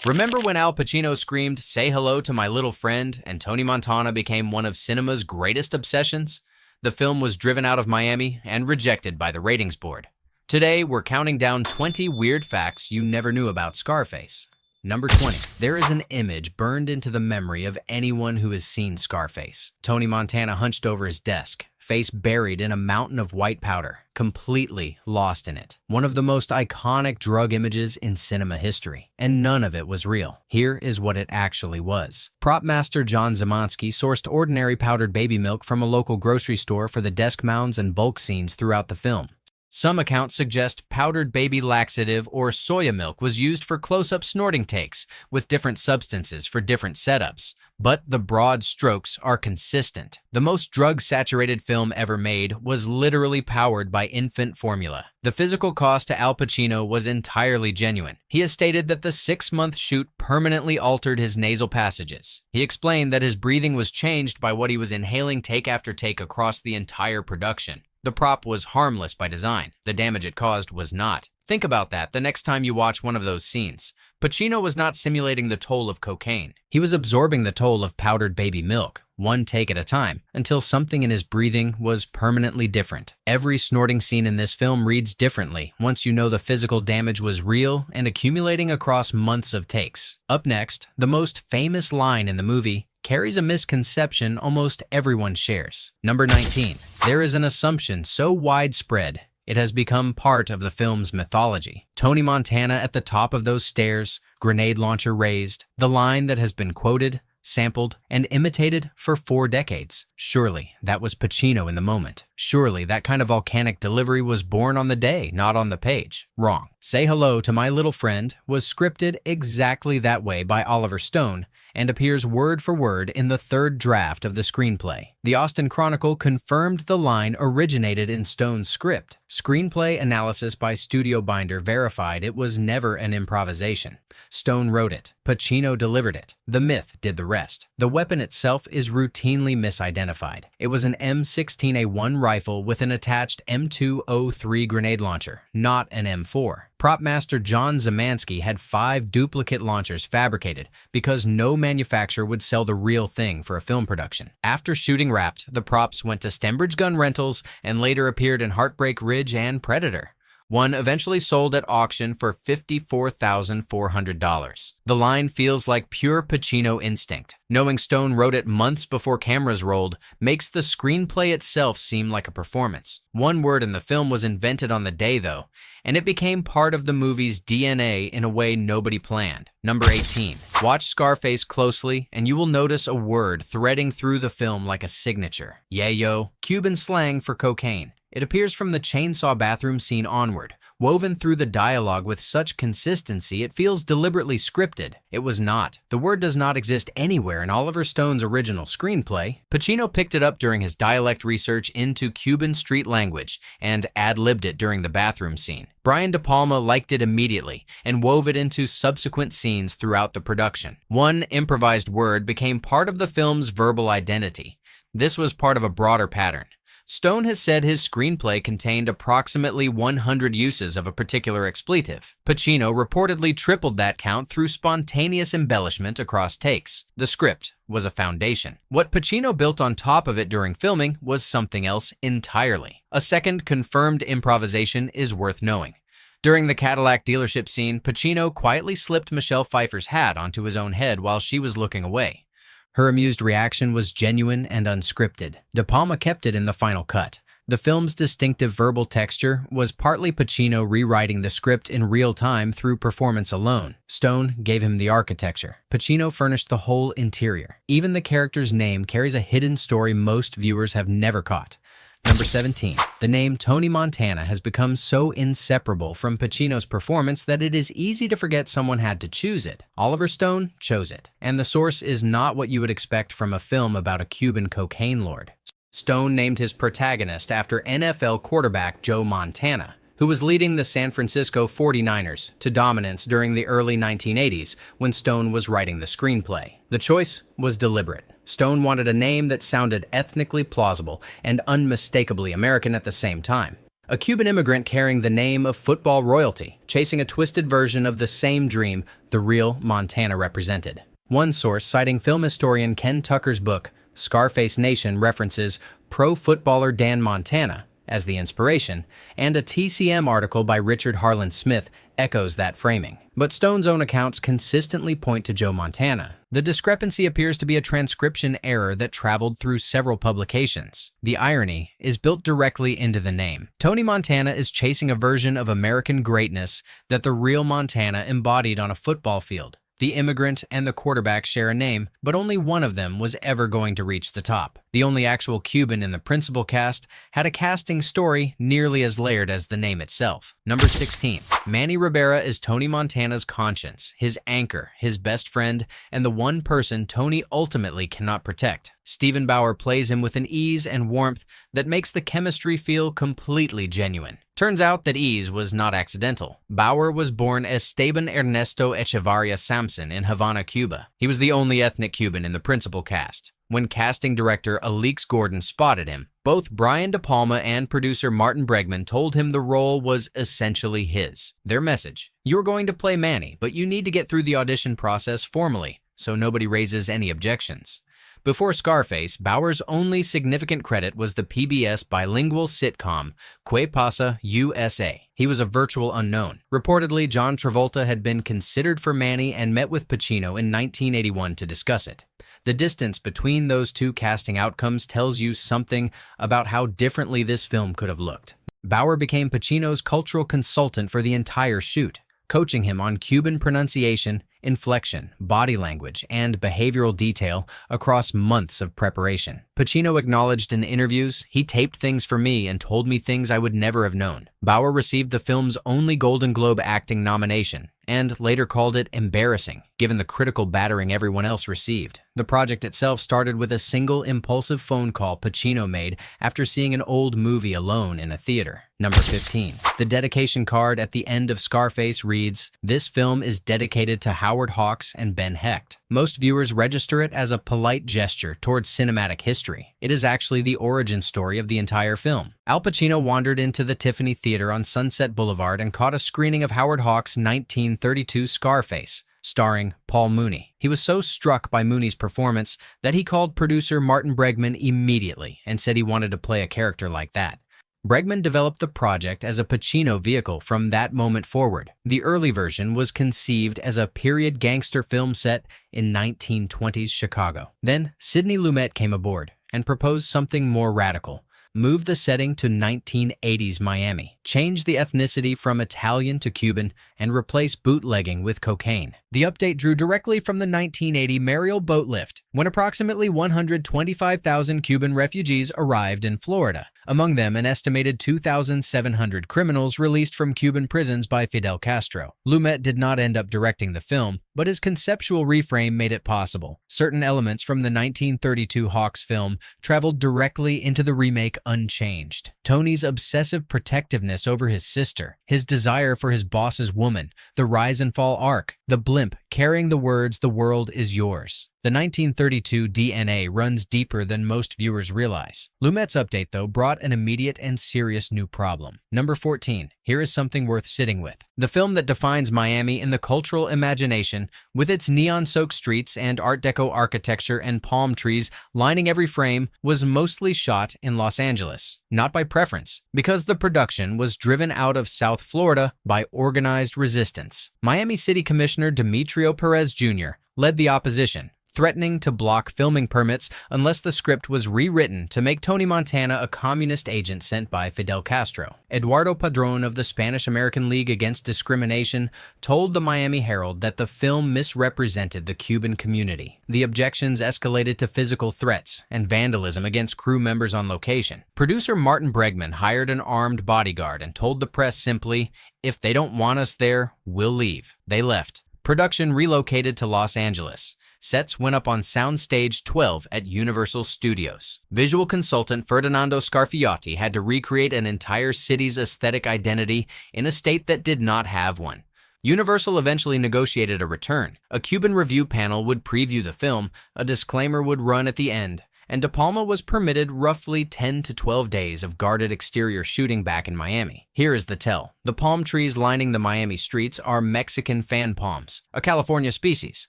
Remember when Al Pacino screamed, "Say hello to my little friend," and Tony Montana became one of cinema's greatest obsessions? The film was driven out of Miami and rejected by the ratings board. Today, we're counting down 20 weird facts you never knew about Scarface. Number 20. There is an image burned into the memory of anyone who has seen Scarface. Tony Montana hunched over his desk, face buried in a mountain of white powder, completely lost in it. One of the most iconic drug images in cinema history, and none of it was real. Here is what it actually was. Prop master John Zemansky sourced ordinary powdered baby milk from a local grocery store for the desk mounds and bulk scenes throughout the film. Some accounts suggest powdered baby laxative or soya milk was used for close-up snorting takes, with different substances for different setups. But the broad strokes are consistent. The most drug-saturated film ever made was literally powered by infant formula. The physical cost to Al Pacino was entirely genuine. He has stated that the 6-month shoot permanently altered his nasal passages. He explained that his breathing was changed by what he was inhaling take after take across the entire production. The prop was harmless by design. The damage it caused was not. Think about that the next time you watch one of those scenes. Pacino was not simulating the toll of cocaine. He was absorbing the toll of powdered baby milk, one take at a time, until something in his breathing was permanently different. Every snorting scene in this film reads differently once you know the physical damage was real and accumulating across months of takes. Up next, the most famous line in the movie carries a misconception almost everyone shares. Number 19. There is an assumption so widespread it has become part of the film's mythology. Tony Montana at the top of those stairs, grenade launcher raised, the line that has been quoted, sampled, and imitated for 4 decades. Surely that was Pacino in the moment. Surely that kind of volcanic delivery was born on the day, not on the page. Wrong. Say Hello to My Little Friend was scripted exactly that way by Oliver Stone and appears word for word in the 3rd draft of the screenplay. The Austin Chronicle confirmed the line originated in Stone's script. Screenplay analysis by Studio Binder verified it was never an improvisation. Stone wrote it. Pacino delivered it. The myth did the rest. The weapon itself is routinely misidentified. It was an M16A1 rifle with an attached M203 grenade launcher, not an M4. Prop master John Zemansky had 5 duplicate launchers fabricated because no manufacturer would sell the real thing for a film production. After shooting wrapped, the props went to Stembridge Gun Rentals and later appeared in Heartbreak Ridge and Predator. One eventually sold at auction for $54,400. The line feels like pure Pacino instinct. Knowing Stone wrote it months before cameras rolled makes the screenplay itself seem like a performance. One word in the film was invented on the day, though, and it became part of the movie's DNA in a way nobody planned. Number 18. Watch Scarface closely, and you will notice a word threading through the film like a signature. Yeyo, Cuban slang for cocaine. It appears from the chainsaw bathroom scene onward, woven through the dialogue with such consistency it feels deliberately scripted. It was not. The word does not exist anywhere in Oliver Stone's original screenplay. Pacino picked it up during his dialect research into Cuban street language and ad-libbed it during the bathroom scene. Brian De Palma liked it immediately and wove it into subsequent scenes throughout the production. One improvised word became part of the film's verbal identity. This was part of a broader pattern. Stone has said his screenplay contained approximately 100 uses of a particular expletive. Pacino reportedly tripled that count through spontaneous embellishment across takes. The script was a foundation. What Pacino built on top of it during filming was something else entirely. A second confirmed improvisation is worth knowing. During the Cadillac dealership scene, Pacino quietly slipped Michelle Pfeiffer's hat onto his own head while she was looking away. Her amused reaction was genuine and unscripted. De Palma kept it in the final cut. The film's distinctive verbal texture was partly Pacino rewriting the script in real time through performance alone. Stone gave him the architecture. Pacino furnished the whole interior. Even the character's name carries a hidden story most viewers have never caught. Number 17. The name Tony Montana has become so inseparable from Pacino's performance that it is easy to forget someone had to choose it. Oliver Stone chose it, and the source is not what you would expect from a film about a Cuban cocaine lord. Stone named his protagonist after NFL quarterback Joe Montana, who was leading the San Francisco 49ers to dominance during the early 1980s when Stone was writing the screenplay. The choice was deliberate. Stone wanted a name that sounded ethnically plausible and unmistakably American at the same time. a Cuban immigrant carrying the name of football royalty, chasing a twisted version of the same dream the real Montana represented. One source, citing film historian Ken Tucker's book, Scarface Nation, references pro footballer Dan Montana as the inspiration, and a TCM article by Richard Harlan Smith echoes that framing. But Stone's own accounts consistently point to Joe Montana. The discrepancy appears to be a transcription error that traveled through several publications. The irony is built directly into the name. Tony Montana is chasing a version of American greatness that the real Montana embodied on a football field. The immigrant and the quarterback share a name, but only one of them was ever going to reach the top. The only actual Cuban in the principal cast had a casting story nearly as layered as the name itself. Number 16. Manny Rivera is Tony Montana's conscience, his anchor, his best friend, and the one person Tony ultimately cannot protect. Stephen Bauer plays him with an ease and warmth that makes the chemistry feel completely genuine. Turns out that ease was not accidental. Bauer was born Esteban Ernesto Echevarria Sampson in Havana, Cuba. He was the only ethnic Cuban in the principal cast. When casting director Alix Gordon spotted him, both Brian De Palma and producer Martin Bregman told him the role was essentially his. Their message: "You're going to play Manny, but you need to get through the audition process formally, so nobody raises any objections." Before Scarface, Bauer's only significant credit was the PBS bilingual sitcom Que Pasa, USA. He was a virtual unknown. Reportedly, John Travolta had been considered for Manny and met with Pacino in 1981 to discuss it. The distance between those two casting outcomes tells you something about how differently this film could have looked. Bauer became Pacino's cultural consultant for the entire shoot, coaching him on Cuban pronunciation, inflection, body language, and behavioral detail across months of preparation. Pacino acknowledged in interviews, "He taped things for me and told me things I would never have known." Bauer received the film's only Golden Globe acting nomination, and later called it embarrassing, given the critical battering everyone else received. The project itself started with a single impulsive phone call Pacino made after seeing an old movie alone in a theater. Number 15. The dedication card at the end of Scarface reads, "This film is dedicated to Howard Hawks and Ben Hecht." Most viewers register it as a polite gesture towards cinematic history. It is actually the origin story of the entire film. Al Pacino wandered into the Tiffany Theater on Sunset Boulevard and caught a screening of Howard Hawks' 1932 Scarface, starring Paul Mooney. He was so struck by Mooney's performance that he called producer Martin Bregman immediately and said he wanted to play a character like that. Bregman developed the project as a Pacino vehicle from that moment forward. The early version was conceived as a period gangster film set in 1920s Chicago. Then Sidney Lumet came aboard and proposed something more radical. Move the setting to 1980s Miami, change the ethnicity from Italian to Cuban, and replace bootlegging with cocaine. The update drew directly from the 1980 Mariel boat lift, when approximately 125,000 Cuban refugees arrived in Florida, among them an estimated 2,700 criminals released from Cuban prisons by Fidel Castro. Lumet did not end up directing the film, but his conceptual reframe made it possible. Certain elements from the 1932 Hawks film traveled directly into the remake unchanged. Tony's obsessive protectiveness over his sister, his desire for his boss's woman, the rise and fall arc, the blimp carrying the words "the world is yours." The 1932 DNA runs deeper than most viewers realize. Lumet's update, though, brought an immediate and serious new problem. Number 14. Here is something worth sitting with. The film that defines Miami in the cultural imagination, with its neon-soaked streets and Art Deco architecture and palm trees lining every frame, was mostly shot in Los Angeles. Not by preference, because the production was driven out of South Florida by organized resistance. Miami City Commissioner Demetrio Perez Jr. led the opposition, threatening to block filming permits unless the script was rewritten to make Tony Montana a communist agent sent by Fidel Castro. Eduardo Padron of the Spanish-American League Against Discrimination told the Miami Herald that the film misrepresented the Cuban community. The objections escalated to physical threats and vandalism against crew members on location. Producer Martin Bregman hired an armed bodyguard and told the press simply, "If they don't want us there, we'll leave." They left. Production relocated to Los Angeles. Sets went up on Soundstage 12 at Universal Studios. Visual consultant Ferdinando Scarfiotti had to recreate an entire city's aesthetic identity in a state that did not have one. Universal eventually negotiated a return. A Cuban review panel would preview the film, a disclaimer would run at the end, and De Palma was permitted roughly 10 to 12 days of guarded exterior shooting back in Miami. Here is the tell. The palm trees lining the Miami streets are Mexican fan palms, a California species.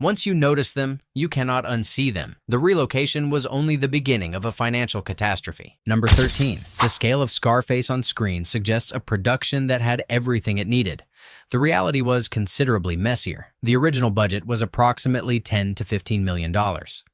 Once you notice them, you cannot unsee them. The relocation was only the beginning of a financial catastrophe. Number 13. The scale of Scarface on screen suggests a production that had everything it needed. The reality was considerably messier. The original budget was approximately $10 to $15 million.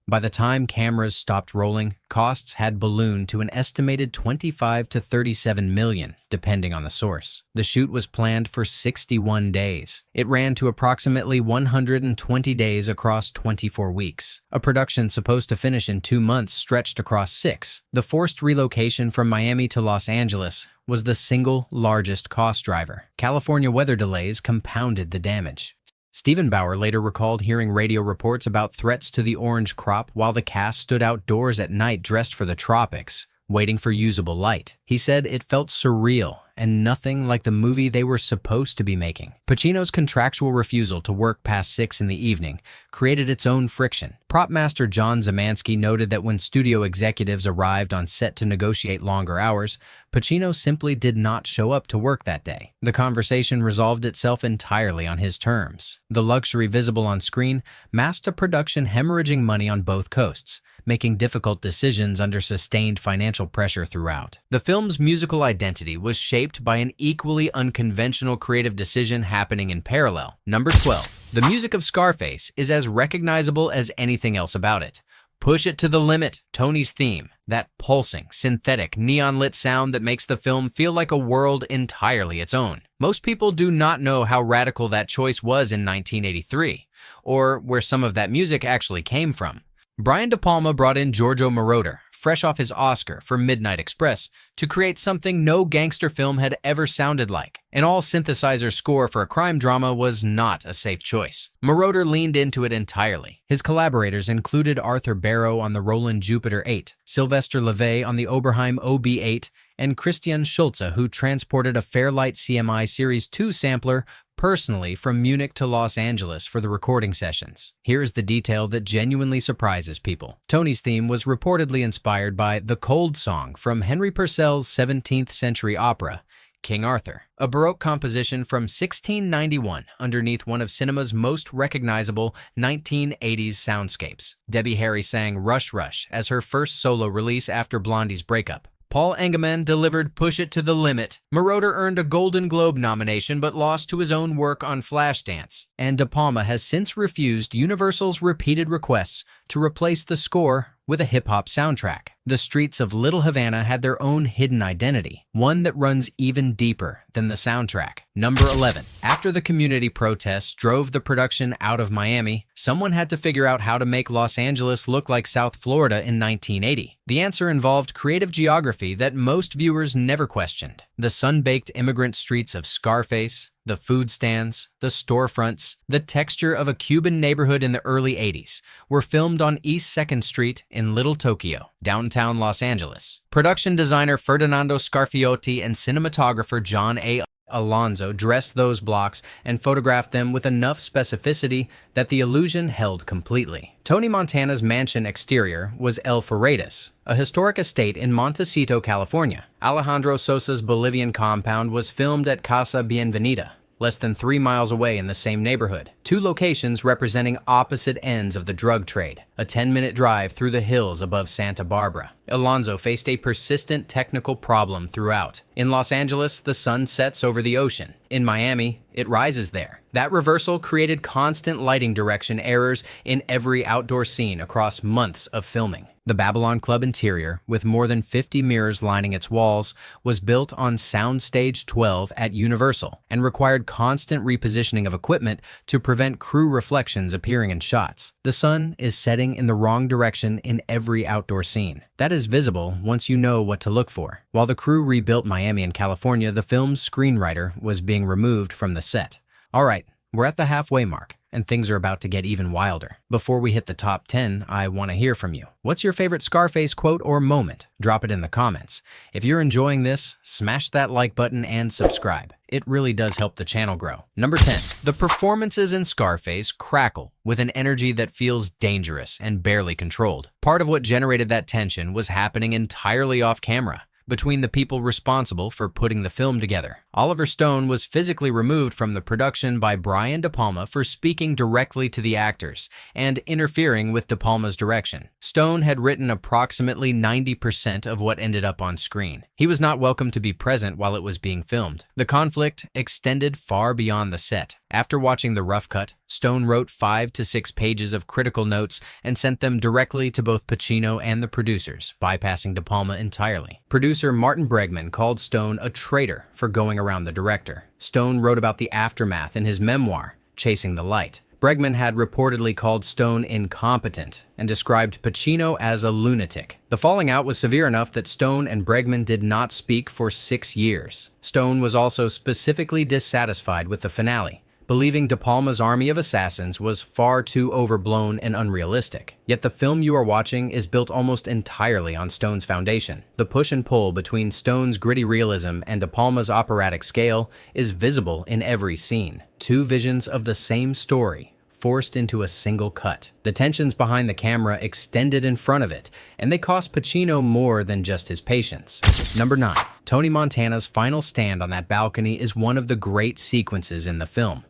By the time cameras stopped rolling, costs had ballooned to an estimated $25 to $37 million, depending on the source. The shoot was planned for 61 days. It ran to approximately 120 days across 24 weeks. A production supposed to finish in 2 months stretched across 6. The forced relocation from Miami to Los Angeles was the single largest cost driver. California weather delays compounded the damage. Stephen Bauer later recalled hearing radio reports about threats to the orange crop while the cast stood outdoors at night dressed for the tropics, waiting for usable light. He said it felt surreal and nothing like the movie they were supposed to be making. Pacino's contractual refusal to work past 6 in the evening created its own friction. Prop master John Zemansky noted that when studio executives arrived on set to negotiate longer hours, Pacino simply did not show up to work that day. The conversation resolved itself entirely on his terms. The luxury visible on screen masked a production hemorrhaging money on both coasts, making difficult decisions under sustained financial pressure throughout. The film's musical identity was shaped by an equally unconventional creative decision happening in parallel. Number 12. The music of Scarface is as recognizable as anything else about it. Push It to the Limit, Tony's theme, that pulsing, synthetic, neon-lit sound that makes the film feel like a world entirely its own. Most people do not know how radical that choice was in 1983, or where some of that music actually came from. Brian De Palma brought in Giorgio Moroder, fresh off his Oscar for Midnight Express, to create something no gangster film had ever sounded like. An all-synthesizer score for a crime drama was not a safe choice. Moroder leaned into it entirely. His collaborators included Arthur Barrow on the Roland Jupiter 8, Sylvester LeVay on the Oberheim OB8, and Christian Schulze, who transported a Fairlight CMI Series 2 sampler personally from Munich to Los Angeles for the recording sessions. Here's the detail that genuinely surprises people. Tony's theme was reportedly inspired by The Cold Song from Henry Purcell's 17th century opera, King Arthur, a Baroque composition from 1691 underneath one of cinema's most recognizable 1980s soundscapes. Debbie Harry sang Rush Rush as her first solo release after Blondie's breakup. Paul Engemann delivered Push It to the Limit. Moroder earned a Golden Globe nomination but lost to his own work on Flashdance. And De Palma has since refused Universal's repeated requests to replace the score with a hip-hop soundtrack. The streets of Little Havana had their own hidden identity, one that runs even deeper than the soundtrack. Number 11. After the community protests drove the production out of Miami, someone had to figure out how to make Los Angeles look like South Florida in 1980. The answer involved creative geography that most viewers never questioned. The sun-baked immigrant streets of Scarface, the food stands, the storefronts, the texture of a Cuban neighborhood in the early 80s were filmed on East 2nd Street in Little Tokyo, downtown Los Angeles. Production designer Ferdinando Scarfiotti and cinematographer John A. Alonzo dressed those blocks and photographed them with enough specificity that the illusion held completely. Tony Montana's mansion exterior was El Ferretas, a historic estate in Montecito, California. Alejandro Sosa's Bolivian compound was filmed at Casa Bienvenida, less than 3 miles away in the same neighborhood. 2 locations representing opposite ends of the drug trade, a 10-minute drive through the hills above Santa Barbara. Alonzo faced a persistent technical problem throughout. In Los Angeles, the sun sets over the ocean. In Miami, it rises there. That reversal created constant lighting direction errors in every outdoor scene across months of filming. The Babylon Club interior, with more than 50 mirrors lining its walls, was built on Soundstage 12 at Universal and required constant repositioning of equipment to prevent crew reflections appearing in shots. The sun is setting in the wrong direction in every outdoor scene. That is visible once you know what to look for. While the crew rebuilt Miami and California, the film's screenwriter was being removed from the set. All right, we're at the halfway mark. and things are about to get even wilder. Before we hit the top 10, I want to hear from you. What's your favorite Scarface quote or moment? Drop it in the comments. If you're enjoying this, smash that like button and subscribe. It really does help the channel grow. Number 10. The performances in Scarface crackle with an energy that feels dangerous and barely controlled. Part of what generated that tension was happening entirely off camera, between the people responsible for putting the film together. Oliver Stone was physically removed from the production by Brian De Palma for speaking directly to the actors and interfering with De Palma's direction. Stone had written approximately 90% of what ended up on screen. He was not welcome to be present while it was being filmed. The conflict extended far beyond the set. After watching the rough cut, Stone wrote 5 to 6 pages of critical notes and sent them directly to both Pacino and the producers, bypassing De Palma entirely. Producer Martin Bregman called Stone a traitor for going around the director. Stone wrote about the aftermath in his memoir, Chasing the Light. Bregman had reportedly called Stone incompetent and described Pacino as a lunatic. The falling out was severe enough that Stone and Bregman did not speak for 6 years. Stone was also specifically dissatisfied with the finale, believing De Palma's army of assassins was far too overblown and unrealistic. Yet the film you are watching is built almost entirely on Stone's foundation. The push and pull between Stone's gritty realism and De Palma's operatic scale is visible in every scene. Two visions of the same story, forced into a single cut. The tensions behind the camera extended in front of it, and they cost Pacino more than just his patience. Number 9. Tony Montana's final stand on that balcony is one of the great sequences in the film.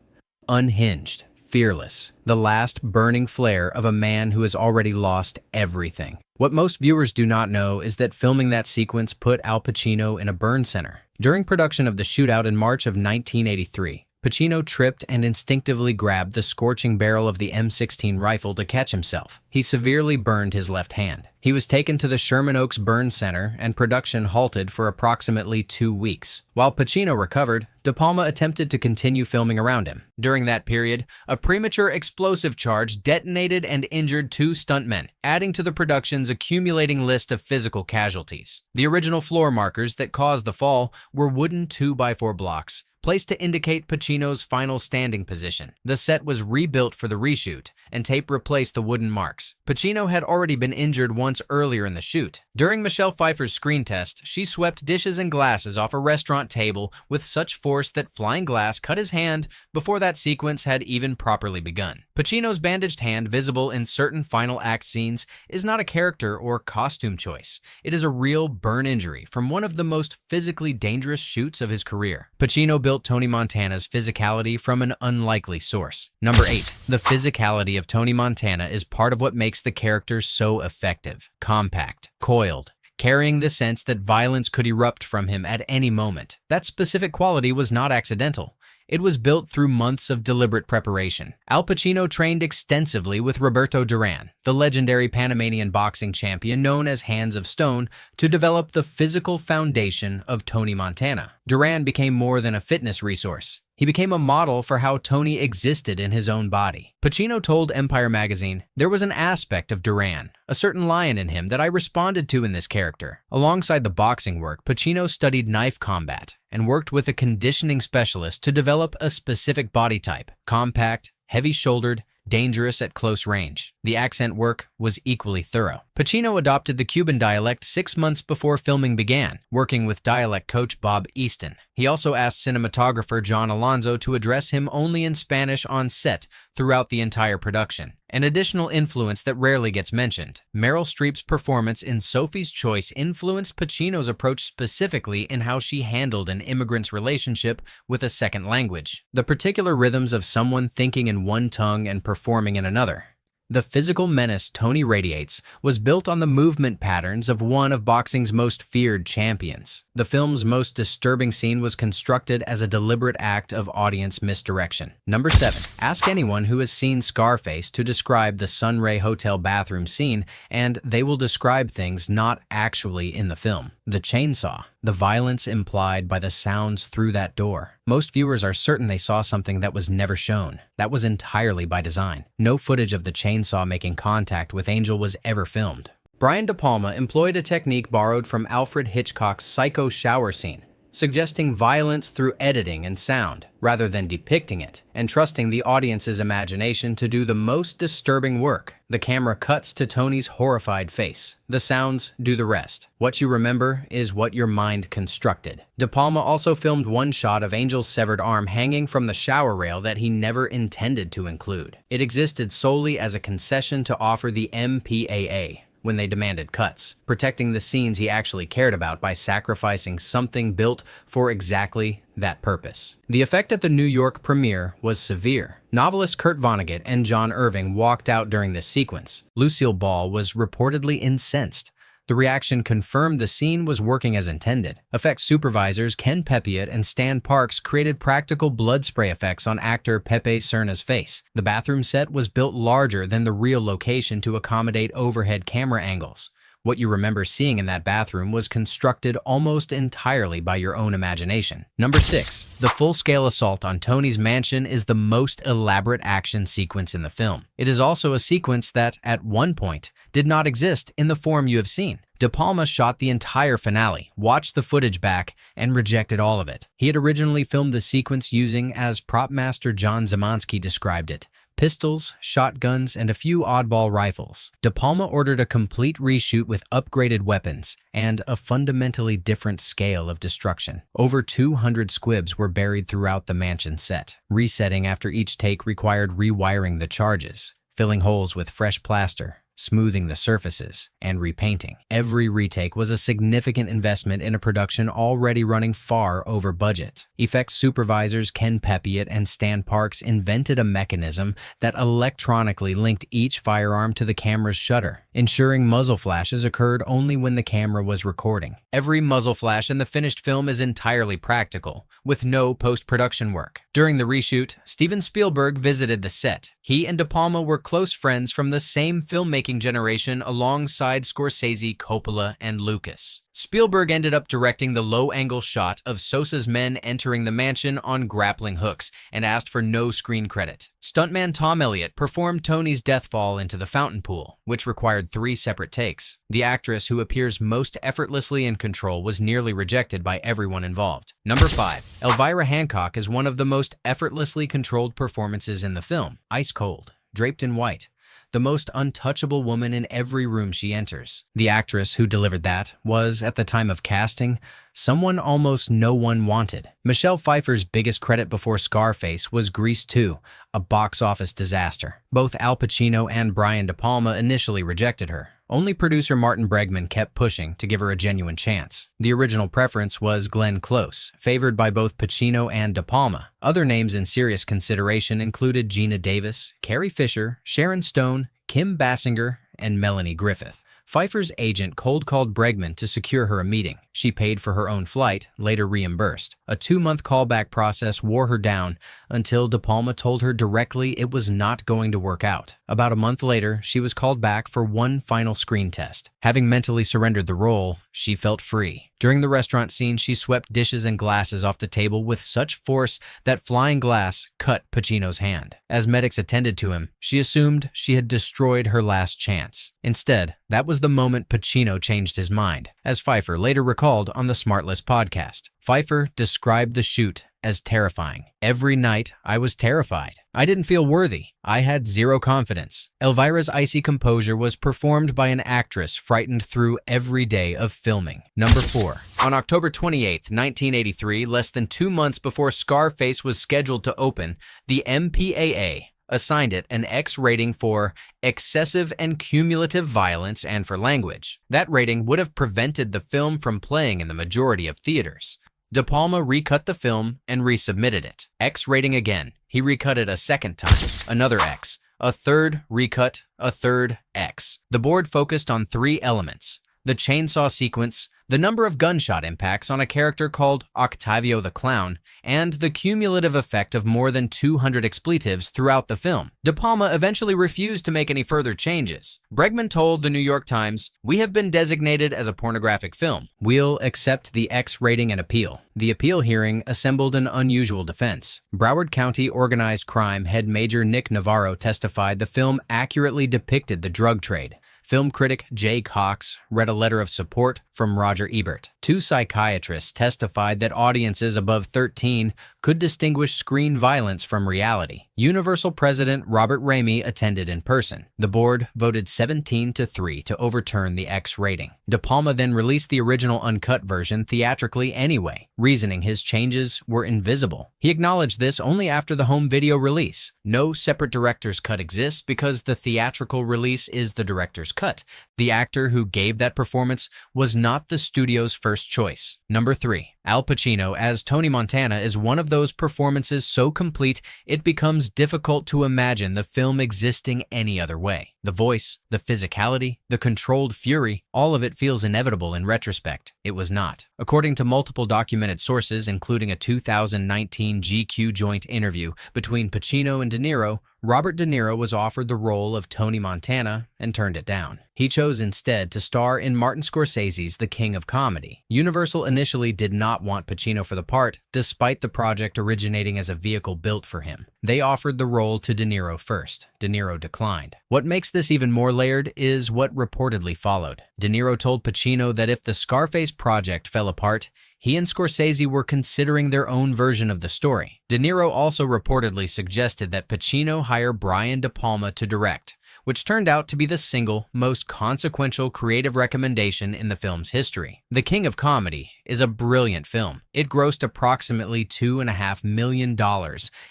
Unhinged, fearless, the last burning flare of a man who has already lost everything. What most viewers do not know is that filming that sequence put Al Pacino in a burn center. During production of The Shootout in March of 1983, Pacino tripped and instinctively grabbed the scorching barrel of the M16 rifle to catch himself. He severely burned his left hand. He was taken to the Sherman Oaks Burn Center and production halted for approximately 2 weeks. While Pacino recovered, De Palma attempted to continue filming around him. During that period, a premature explosive charge detonated and injured 2 stuntmen, adding to the production's accumulating list of physical casualties. The original floor markers that caused the fall were wooden 2x4 blocks, placed to indicate Pacino's final standing position. The set was rebuilt for the reshoot, and tape replaced the wooden marks. Pacino had already been injured once earlier in the shoot. During Michelle Pfeiffer's screen test, she swept dishes and glasses off a restaurant table with such force that flying glass cut his hand before that sequence had even properly begun. Pacino's bandaged hand, visible in certain final act scenes, is not a character or costume choice. It is a real burn injury from one of the most physically dangerous shoots of his career. Pacino built Tony Montana's physicality from an unlikely source. Number 8. The physicality of Tony Montana is part of what makes the character so effective. Compact, coiled, carrying the sense that violence could erupt from him at any moment. That specific quality was not accidental. It was built through months of deliberate preparation. Al Pacino trained extensively with Roberto Duran, the legendary Panamanian boxing champion known as Hands of Stone, to develop the physical foundation of Tony Montana. Duran became more than a fitness resource. He became a model for how Tony existed in his own body. Pacino told Empire magazine, "There was an aspect of Duran, a certain lion in him that I responded to in this character." Alongside the boxing work, Pacino studied knife combat and worked with a conditioning specialist to develop a specific body type: compact, heavy-shouldered, dangerous at close range. The accent work was equally thorough. Pacino adopted the Cuban dialect 6 months before filming began, working with dialect coach Bob Easton. He also asked cinematographer John Alonzo to address him only in Spanish on set throughout the entire production. An additional influence that rarely gets mentioned: Meryl Streep's performance in Sophie's Choice influenced Pacino's approach specifically in how she handled an immigrant's relationship with a second language. The particular rhythms of someone thinking in one tongue and performing in another. The physical menace Tony radiates was built on the movement patterns of one of boxing's most feared champions. The film's most disturbing scene was constructed as a deliberate act of audience misdirection. Number 7. Ask anyone who has seen Scarface to describe the Sunray Hotel bathroom scene, and they will describe things not actually in the film. The chainsaw, the violence implied by the sounds through that door. Most viewers are certain they saw something that was never shown. That was entirely by design. No footage of the chainsaw making contact with Angel was ever filmed. Brian De Palma employed a technique borrowed from Alfred Hitchcock's Psycho shower scene, suggesting violence through editing and sound, rather than depicting it, and trusting the audience's imagination to do the most disturbing work. The camera cuts to Tony's horrified face. The sounds do the rest. What you remember is what your mind constructed. De Palma also filmed one shot of Angel's severed arm hanging from the shower rail that he never intended to include. It existed solely as a concession to offer the MPAA when they demanded cuts, protecting the scenes he actually cared about by sacrificing something built for exactly that purpose. The effect at the New York premiere was severe. Novelist Kurt Vonnegut and John Irving walked out during this sequence. Lucille Ball was reportedly incensed. The reaction confirmed the scene was working as intended. Effects supervisors Ken Pepiot and Stan Parks created practical blood spray effects on actor Pepe Cerna's face. The bathroom set was built larger than the real location to accommodate overhead camera angles. What you remember seeing in that bathroom was constructed almost entirely by your own imagination. Number 6. The full-scale assault on Tony's mansion is the most elaborate action sequence in the film. It is also a sequence that, at one point, did not exist in the form you have seen. De Palma shot the entire finale, watched the footage back, and rejected all of it. He had originally filmed the sequence using, as prop master John Zemansky described it, pistols, shotguns, and a few oddball rifles. De Palma ordered a complete reshoot with upgraded weapons and a fundamentally different scale of destruction. Over 200 squibs were buried throughout the mansion set. Resetting after each take required rewiring the charges, filling holes with fresh plaster, smoothing the surfaces, and repainting. Every retake was a significant investment in a production already running far over budget. Effects supervisors Ken Pepiot and Stan Parks invented a mechanism that electronically linked each firearm to the camera's shutter, ensuring muzzle flashes occurred only when the camera was recording. Every muzzle flash in the finished film is entirely practical, with no post-production work. During the reshoot, Steven Spielberg visited the set. He and De Palma were close friends from the same filmmaking generation alongside Scorsese, Coppola, and Lucas. Spielberg ended up directing the low-angle shot of Sosa's men entering the mansion on grappling hooks and asked for no screen credit. Stuntman Tom Elliott performed Tony's death fall into the fountain pool, which required 3 separate takes. The actress who appears most effortlessly in control was nearly rejected by everyone involved. Number 5. Elvira Hancock is one of the most effortlessly controlled performances in the film. Ice cold, draped in white, the most untouchable woman in every room she enters. The actress who delivered that was, at the time of casting, someone almost no one wanted. Michelle Pfeiffer's biggest credit before Scarface was Grease 2, a box office disaster. Both Al Pacino and Brian De Palma initially rejected her. Only producer Martin Bregman kept pushing to give her a genuine chance. The original preference was Glenn Close, favored by both Pacino and De Palma. Other names in serious consideration included Gina Davis, Carrie Fisher, Sharon Stone, Kim Basinger, and Melanie Griffith. Pfeiffer's agent cold-called Bregman to secure her a meeting. She paid for her own flight, later reimbursed. A 2-month callback process wore her down until De Palma told her directly it was not going to work out. About a month later, she was called back for one final screen test. Having mentally surrendered the role, she felt free. During the restaurant scene, she swept dishes and glasses off the table with such force that flying glass cut Pacino's hand. As medics attended to him, she assumed she had destroyed her last chance. Instead, that was the moment Pacino changed his mind, as Pfeiffer later recalled on the Smartlist podcast. Pfeiffer described the shoot as terrifying. Every night, I was terrified. I didn't feel worthy. I had zero confidence. Elvira's icy composure was performed by an actress frightened through every day of filming. Number 4. On October 28, 1983, less than 2 months before Scarface was scheduled to open, the MPAA assigned it an X rating for excessive and cumulative violence and for language. That rating would have prevented the film from playing in the majority of theaters. De Palma recut the film and resubmitted it. X rating again. He recut it a second time. Another X. A third recut. A third X. The board focused on 3 elements: the chainsaw sequence, the number of gunshot impacts on a character called Octavio the Clown, and the cumulative effect of more than 200 expletives throughout the film. De Palma eventually refused to make any further changes. Bregman told the New York Times, "We have been designated as a pornographic film. We'll accept the X rating and appeal." The appeal hearing assembled an unusual defense. Broward County organized crime head Major Nick Navarro testified the film accurately depicted the drug trade. Film critic Jay Cox read a letter of support from Roger Ebert. Two psychiatrists testified that audiences above 13 could distinguish screen violence from reality. Universal President Robert Ramey attended in person. The board voted 17-3 to overturn the X rating. De Palma then released the original uncut version theatrically anyway, reasoning his changes were invisible. He acknowledged this only after the home video release. No separate director's cut exists because the theatrical release is the director's cut. The actor who gave that performance was not the studio's first choice. Number 3. Al Pacino as Tony Montana is one of those performances so complete it becomes difficult to imagine the film existing any other way. The voice, the physicality, the controlled fury, all of it feels inevitable in retrospect. It was not. According to multiple documented sources, including a 2019 GQ joint interview between Pacino and De Niro, Robert De Niro was offered the role of Tony Montana and turned it down. He chose instead to star in Martin Scorsese's The King of Comedy. Universal initially did not want Pacino for the part, despite the project originating as a vehicle built for him. They offered the role to De Niro first. De Niro declined. What makes this even more layered is what reportedly followed. De Niro told Pacino that if the Scarface project fell apart, he and Scorsese were considering their own version of the story. De Niro also reportedly suggested that Pacino hire Brian De Palma to direct, which turned out to be the single most consequential creative recommendation in the film's history. The King of Comedy is a brilliant film. It grossed approximately $2.5 million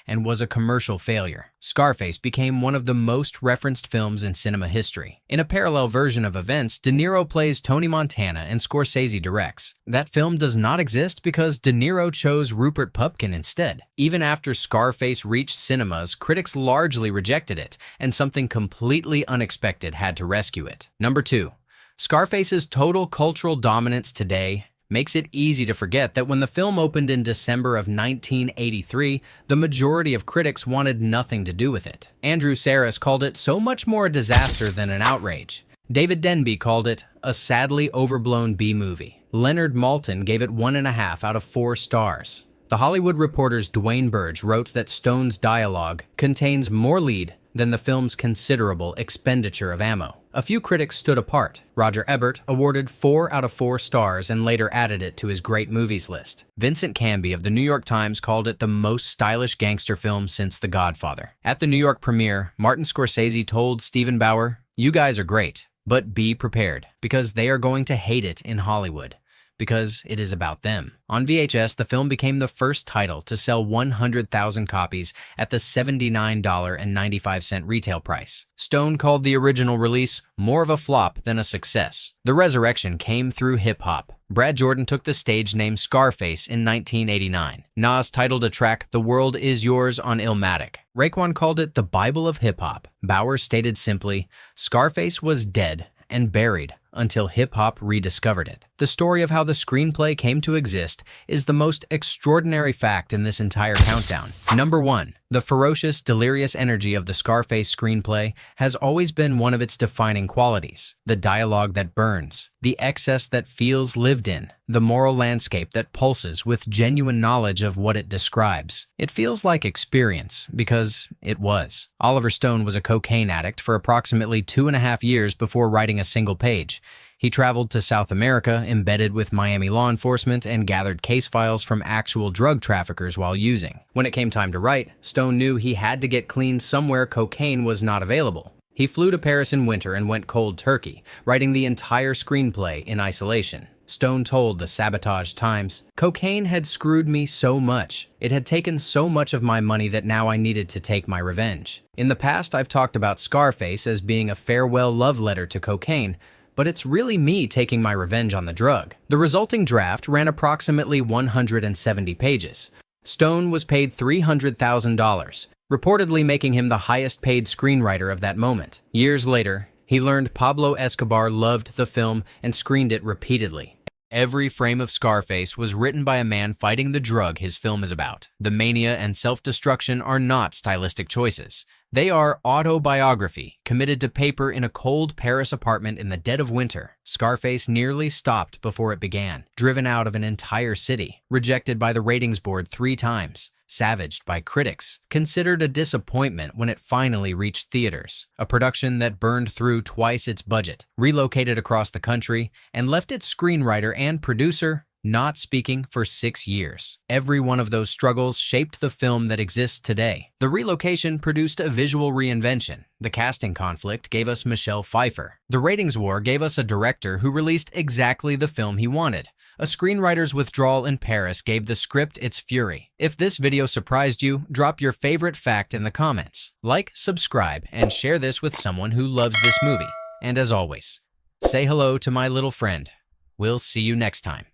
and was a commercial failure. Scarface became one of the most referenced films in cinema history. In a parallel version of events, De Niro plays Tony Montana and Scorsese directs. That film does not exist because De Niro chose Rupert Pupkin instead. Even after Scarface reached cinemas, critics largely rejected it, and something completely unexpected had to rescue it. Number 2. Scarface's total cultural dominance today makes it easy to forget that when the film opened in December of 1983, the majority of critics wanted nothing to do with it. Andrew Sarris called it so much more a disaster than an outrage. David Denby called it a sadly overblown B-movie. Leonard Maltin gave it 1.5 out of 4 stars. The Hollywood Reporter's Dwayne Burge wrote that Stone's dialogue contains more lead than the film's considerable expenditure of ammo. A few critics stood apart. Roger Ebert awarded 4 out of 4 stars and later added it to his great movies list. Vincent Canby of the New York Times called it the most stylish gangster film since The Godfather. At the New York premiere, Martin Scorsese told Stephen Bauer, "You guys are great, but be prepared, because they are going to hate it in Hollywood, because it is about them." On VHS, the film became the first title to sell 100,000 copies at the $79.95 retail price. Stone called the original release more of a flop than a success. The resurrection came through hip-hop. Brad Jordan took the stage name Scarface in 1989. Nas titled a track "The World Is Yours" on Illmatic. Raekwon called it the Bible of hip-hop. Bauer stated simply, "Scarface was dead and buried until hip-hop rediscovered it." The story of how the screenplay came to exist is the most extraordinary fact in this entire countdown. Number 1. The ferocious, delirious energy of the Scarface screenplay has always been one of its defining qualities. The dialogue that burns, the excess that feels lived in, the moral landscape that pulses with genuine knowledge of what it describes. It feels like experience, because it was. Oliver Stone was a cocaine addict for approximately 2.5 years before writing a single page. He traveled to South America, embedded with Miami law enforcement, and gathered case files from actual drug traffickers while using. When it came time to write, Stone knew he had to get clean somewhere cocaine was not available. He flew to Paris in winter and went cold turkey, writing the entire screenplay in isolation. Stone told the Sabotage Times, "Cocaine had screwed me so much. It had taken so much of my money that now I needed to take my revenge. In the past, I've talked about Scarface as being a farewell love letter to cocaine, but it's really me taking my revenge on the drug." The resulting draft ran approximately 170 pages. Stone was paid $300,000, reportedly making him the highest-paid screenwriter of that moment. Years later, he learned Pablo Escobar loved the film and screened it repeatedly. Every frame of Scarface was written by a man fighting the drug his film is about. The mania and self-destruction are not stylistic choices. They are autobiography, committed to paper in a cold Paris apartment in the dead of winter. Scarface nearly stopped before it began, driven out of an entire city, rejected by the ratings board 3 times. savaged by critics, considered a disappointment when it finally reached theaters. A production that burned through twice its budget, relocated across the country, and left its screenwriter and producer not speaking for 6 years. Every one of those struggles shaped the film that exists today. The relocation produced a visual reinvention. The casting conflict gave us Michelle Pfeiffer. The ratings war gave us a director who released exactly the film he wanted. A screenwriter's withdrawal in Paris gave the script its fury. If this video surprised you, drop your favorite fact in the comments. Like, subscribe, and share this with someone who loves this movie. And as always, say hello to my little friend. We'll see you next time.